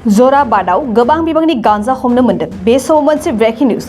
जराबादाव गोबां बिबांनि गांजा हमनो मोन्दों। बे समाव मोनसे ब्रेकिं निउज।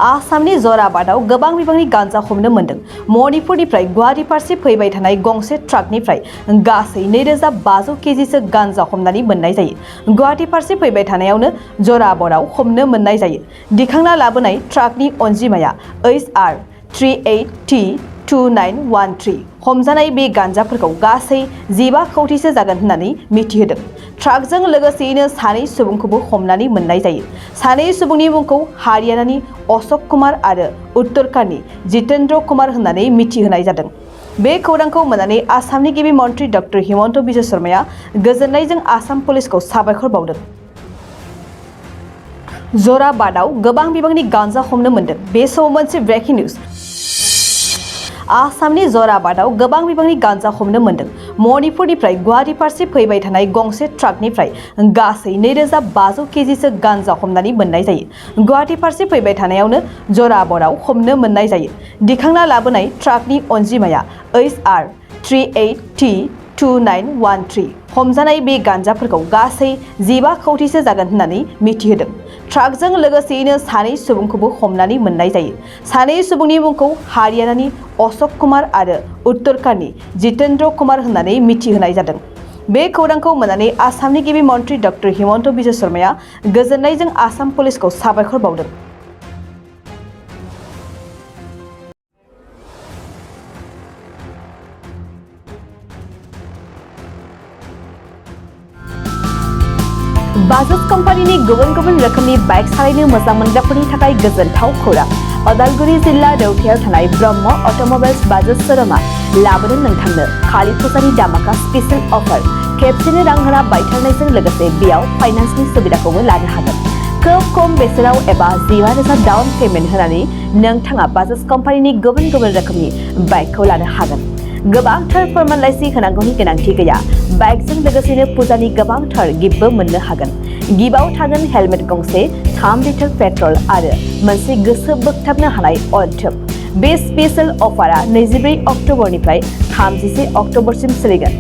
आसामनि जराबादाव गोबां बिबांनि गांजा हमनो मोन्दों। मणिपुरनिफ्राय गुवाहाटी फारसे फैबाय थानाय गंसे ट्राकनिफ्राय गासै 2500 केजिसो गांजा हमनानै मोननाय जायो। गुवाहाटी फारसे फैबाय थानायावनो जराबादाव हमनो मोननाय जायो। दिखांना लाबोनाय ट्राकनि अनजिमाया HR 38T2913। हमजानाय बे गांजाफोरखौ गासै 15 कौटिसो जागोन होननानै मिथिहोदों। ट्राकजों लोगोसेयैनो सानै सुबुंखौबो हमनानै मोननाय जायो। सानै सुबुंनि मुंखौ हारियानानि अशोक कुमार आरो उत्तराखन्डनि जितेन्द्र कुमार होननानै मिथिहोनाय जादों। बे खौरांखौ मोननानै आसामनि गिबि मन्त्रि डक्टर हिमन्त बिश्व शर्माया गोजोननायजों आसाम पुलिसखौ साबायखर बावदों। जराबादाव गोबां बिबांनि गांजा हमनो मोन्दों। बे समाव मोनसे ब्रेकिं निउज। आसामनि जराबादाव गोबां बिबांनि गांजा हमनो मोन्दों। मणिपुरनिफ्राय गुवाहाटी फारसे फैबाय थानाय गंसे ट्राकनिफ्राय गासै 2500 केजिसो गांजा हमनानै मोननाय जायो। गुवाहाटी फारसे फैबाय थानायावनो जराबादाव हमनो मोननाय जायो। दिखांना लाबोनाय ट्राकनि अनजिमाया HR 38T2913। हमजानाय बे गांजाफोरखौ गासै 15 कौटिसो जागोन होननानै मिथिहोदों। ट्राकजों लोगोसेयैनो सानै सुबुंखौबो हमनानै मोननाय जायो। सानै सुबुंनि मुंखौ हारियानानि अशोक कुमार आरो उत्तराखन्डनि जितेन्द्र कुमार होननानै मिथिहोनाय जादों। बे खौरांखौ मोननानै आसामनि गिबि मन्त्रि डक्टर हिमन्त बिश्व शर्माया गोजोननायजों आसाम पुलिसखौ साबायखर बावदों। बाजाज कम्पानिनि गुबुन गुबुन रोखोमनि बाइक सालायनो मोजां मोनग्राफोरनि थाखाय गोजोनथाव खौरां। उदालगुरि जिल्ला रौतायाव थानाय ब्रह्म अट'मबाइल्स बाजाज श'रुमआ लाबोदों नोंथांनो कालि फुजानि दामाका स्पेशेल अफार। खेबसेनो रां होना बायथारनायजों लोगोसे बेयाव फाइनान्सनि सुबिदाखौबो लानो हागोन। खोब खम बेसेनाव एबा 15,000 डाउन पेमेन्ट होनानै नोंथाङा बाजाज कम्पानिनि गुबुन गुबुन रोखोमनि बाइकखौ लानो हागोन। गोबांथार फोरमानलाइसि होनांगौनि गोनांथि गैया। बाइकजों लोगोसेनो फुजानि गोबांथार गिफ्टबो मोननो हागोन। गिफ्टआव थागोन हेलमेट गंसे, 3 लिटार पेट्रल आरो मोनसे गोसो बोगथाबनो हानाय अनथोब। बे स्पेशेल अफारा 24 अक्ट'बरनिफ्राय 31 अक्ट'बरसिम सोलिगोन।